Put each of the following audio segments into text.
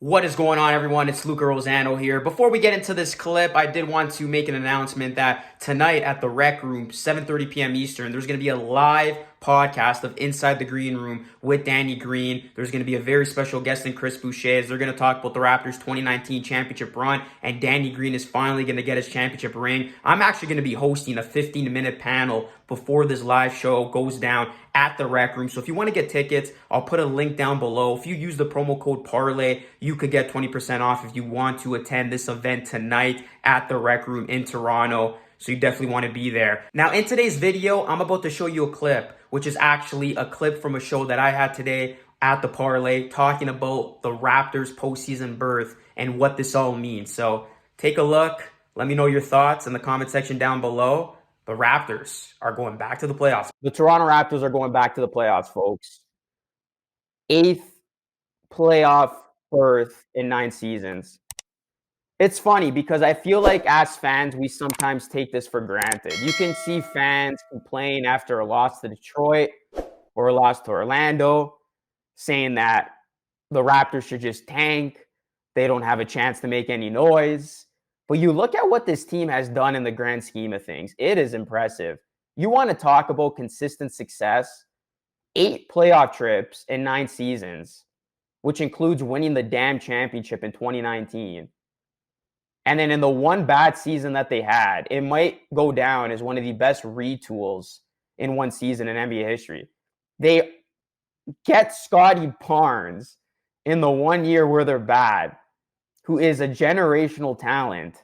What is going on, everyone? It's Luca Rosano here. Before we get into this clip, I did want to make an announcement that tonight at the Rec Room, 7:30 p.m. Eastern, there's going to be a live podcast of Inside the Green Room with Danny Green. There's going to be a very special guest in Chris Boucher. They're going to talk about the Raptors' 2019 championship run, and Danny Green is finally going to get his championship ring. I'm actually going to be hosting a 15-minute panel before this live show goes down at the Rec Room. So if you want to get tickets, I'll put a link down below. If you use the promo code Parlay, you could get 20% off if you want to attend this event tonight at the Rec Room in Toronto. So you definitely want to be there. Now, in today's video, I'm about to show you a clip, which is actually a clip from a show that I had today at the Parlay, talking about the Raptors' postseason berth and what this all means. So take a look. Let me know your thoughts in the comment section down below. The Raptors are going back to the playoffs. The Toronto Raptors are going back to the playoffs, folks. 8th playoff berth in 9 seasons. It's funny because I feel like as fans, we sometimes take this for granted. You can see fans complain after a loss to Detroit or a loss to Orlando, saying that the Raptors should just tank. They don't have a chance to make any noise. But you look at what this team has done in the grand scheme of things. It is impressive. You want to talk about consistent success? 8 playoff trips in 9 seasons, which includes winning the damn championship in 2019. And then in the one bad season that they had, it might go down as one of the best retools in one season in NBA history. They get Scotty Barnes in the 1 year where they're bad, who is a generational talent.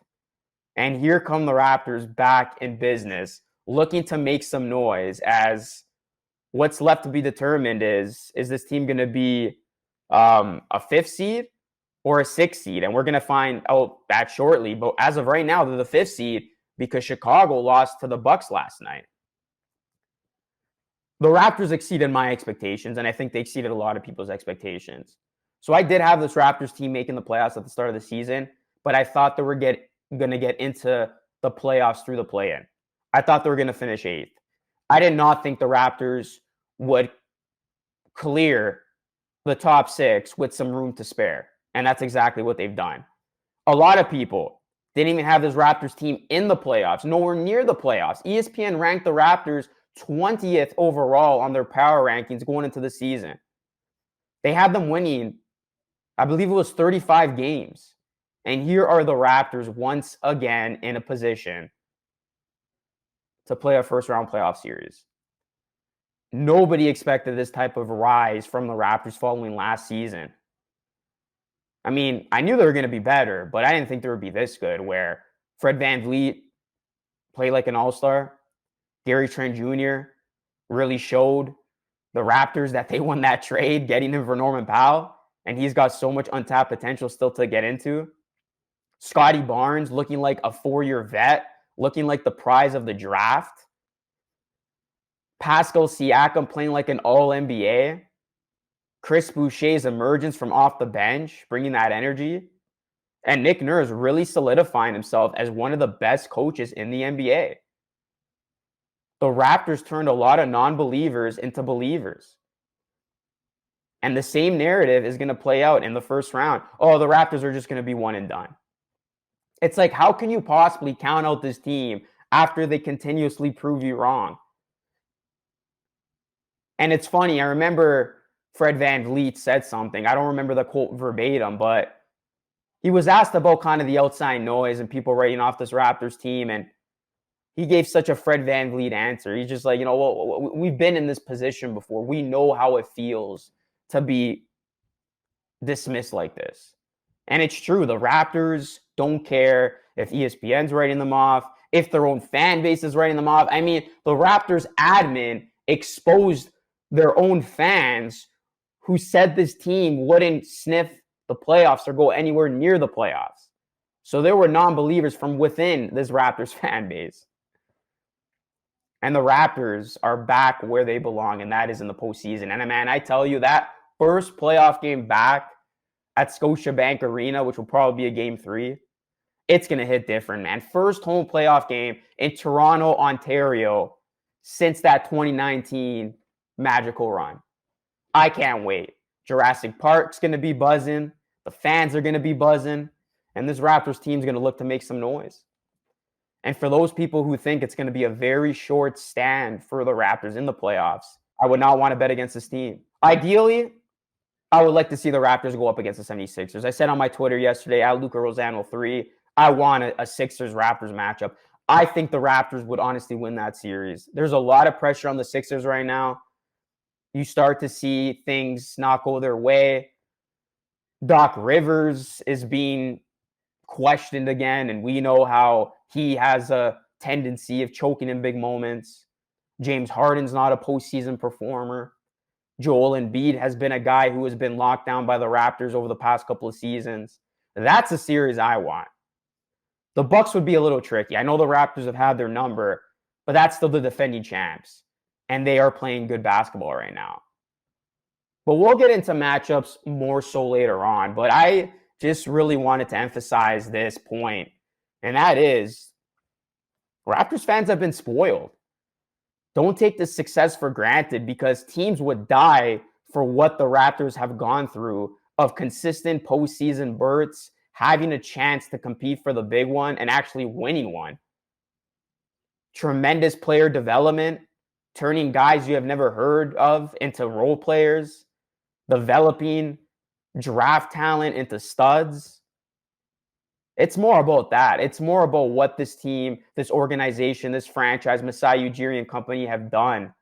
And here come the Raptors back in business, looking to make some noise, as what's left to be determined is this team going to be a 5th seed or a 6th seed? And we're going to find out that shortly. But as of right now, they're the 5th seed because Chicago lost to the Bucks last night. The Raptors exceeded my expectations, and I think they exceeded a lot of people's expectations. So I did have this Raptors team making the playoffs at the start of the season, but I thought they were going to get into the playoffs through the play-in. I thought they were going to finish 8th. I did not think the Raptors would clear the top 6 with some room to spare, and that's exactly what they've done. A lot of people didn't even have this Raptors team in the playoffs, nowhere near the playoffs. ESPN ranked the Raptors 20th overall on their power rankings going into the season. They had them winning, I believe it was 35 games. And here are the Raptors once again in a position to play a first-round playoff series. Nobody expected this type of rise from the Raptors following last season. I mean, I knew they were going to be better, but I didn't think they would be this good, where Fred VanVleet played like an all-star. Gary Trent Jr. really showed the Raptors that they won that trade, getting him for Norman Powell, and he's got so much untapped potential still to get into. Scotty Barnes looking like a 4-year vet, looking like the prize of the draft. Pascal Siakam playing like an all-NBA. Chris Boucher's emergence from off the bench, bringing that energy. And Nick Nurse really solidifying himself as one of the best coaches in the NBA. The Raptors turned a lot of non-believers into believers. And the same narrative is going to play out in the first round. Oh, the Raptors are just going to be one and done. It's like, how can you possibly count out this team after they continuously prove you wrong? And it's funny, I remember Fred VanVleet said something. I don't remember the quote verbatim, but he was asked about kind of the outside noise and people writing off this Raptors team, and he gave such a Fred VanVleet answer. He's just like, well, we've been in this position before. We know how it feels to be dismissed like this. And it's true. The Raptors don't care if ESPN's writing them off, if their own fan base is writing them off. I mean, the Raptors admin exposed their own fans who said this team wouldn't sniff the playoffs or go anywhere near the playoffs. So there were non-believers from within this Raptors fan base. And the Raptors are back where they belong, and that is in the postseason. And man, I tell you, that first playoff game back at Scotiabank Arena, which will probably be a game 3, it's going to hit different, man. First home playoff game in Toronto, Ontario, since that 2019 magical run. I can't wait. Jurassic Park's going to be buzzing. The fans are going to be buzzing, and this Raptors team is going to look to make some noise. And for those people who think it's going to be a very short stand for the Raptors in the playoffs, I would not want to bet against this team. Ideally, I would like to see the Raptors go up against the 76ers. I said on my Twitter yesterday, at Luca Rosano 3, I want a Sixers-Raptors matchup. I think the Raptors would honestly win that series. There's a lot of pressure on the Sixers right now. You start to see things not go their way. Doc Rivers is being questioned again, and we know how he has a tendency of choking in big moments. James Harden's not a postseason performer. Joel Embiid has been a guy who has been locked down by the Raptors over the past couple of seasons. That's a series I want. The Bucks would be a little tricky. I know the Raptors have had their number, but that's still the defending champs, and they are playing good basketball right now. But we'll get into matchups more so later on. But I just really wanted to emphasize this point, and that is Raptors fans have been spoiled. Don't take this success for granted, because teams would die for what the Raptors have gone through of consistent postseason berths, having a chance to compete for the big one, and actually winning one. Tremendous player development, turning guys you have never heard of into role players, developing draft talent into studs. It's more about that. It's more about what this team, this organization, this franchise, Masai Ujiri and company have done,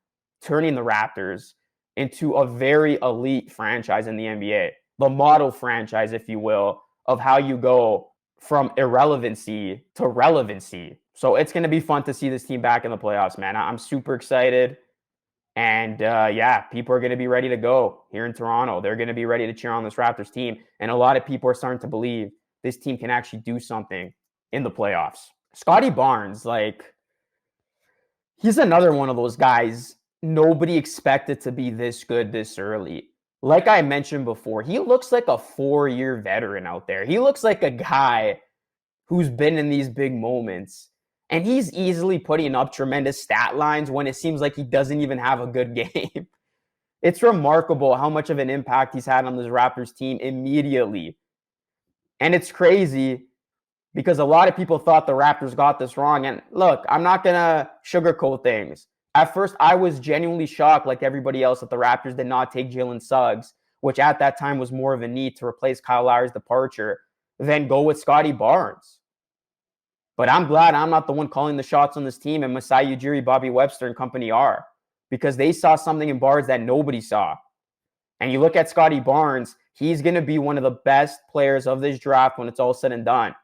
turning the Raptors into a very elite franchise in the NBA. The model franchise, if you will, of how you go from irrelevancy to relevancy. So it's going to be fun to see this team back in the playoffs, man. I'm super excited. And yeah, people are going to be ready to go here in Toronto. They're going to be ready to cheer on this Raptors team. And a lot of people are starting to believe this team can actually do something in the playoffs. Scotty Barnes, he's another one of those guys nobody expected to be this good this early. Like I mentioned before, he looks like a 4-year veteran out there. He looks like a guy who's been in these big moments. And he's easily putting up tremendous stat lines when it seems like he doesn't even have a good game. It's remarkable how much of an impact he's had on this Raptors team immediately. And it's crazy because a lot of people thought the Raptors got this wrong. And look, I'm not going to sugarcoat things. At first, I was genuinely shocked, like everybody else, that the Raptors did not take Jalen Suggs, which at that time was more of a need to replace Kyle Lowry's departure, than go with Scotty Barnes. But I'm glad I'm not the one calling the shots on this team, and Masai Ujiri, Bobby Webster, and company are, because they saw something in Barnes that nobody saw. And you look at Scotty Barnes, he's going to be one of the best players of this draft when it's all said and done.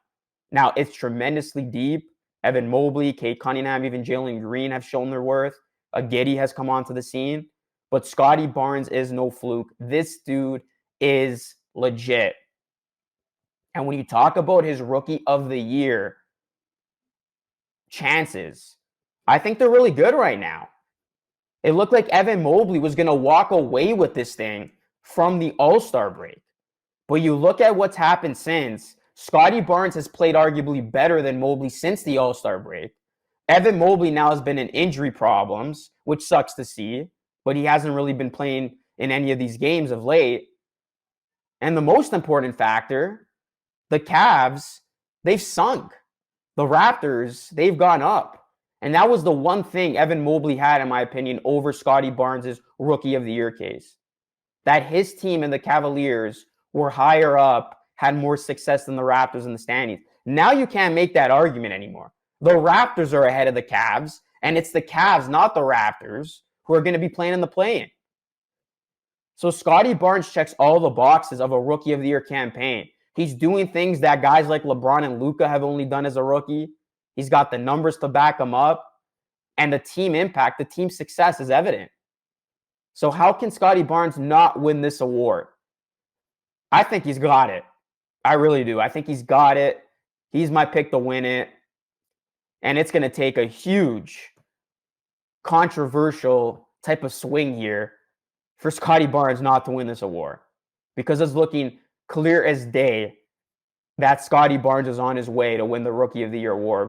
Now, it's tremendously deep. Evan Mobley, Kate Cunningham, even Jalen Green have shown their worth. Giddey has come onto the scene. But Scotty Barnes is no fluke. This dude is legit. And when you talk about his rookie of the year chances, I think they're really good right now. It looked like Evan Mobley was going to walk away with this thing from the All-Star break. But you look at what's happened since. Scotty Barnes has played arguably better than Mobley since the All-Star break. Evan Mobley now has been in injury problems, which sucks to see, but he hasn't really been playing in any of these games of late. And the most important factor, the Cavs, they've sunk. The Raptors, they've gone up. And that was the one thing Evan Mobley had, in my opinion, over Scotty Barnes' Rookie of the Year case. That his team and the Cavaliers were higher up, had more success than the Raptors in the standings. Now you can't make that argument anymore. The Raptors are ahead of the Cavs, and it's the Cavs, not the Raptors, who are going to be playing in the play-in. So Scotty Barnes checks all the boxes of a Rookie of the Year campaign. He's doing things that guys like LeBron and Luka have only done as a rookie. He's got the numbers to back him up. And the team impact, the team success is evident. So how can Scotty Barnes not win this award? I think he's got it. I really do. I think he's got it. He's my pick to win it. And it's going to take a huge, controversial type of swing here for Scotty Barnes not to win this award. Because it's looking clear as day that Scotty Barnes is on his way to win the Rookie of the Year award.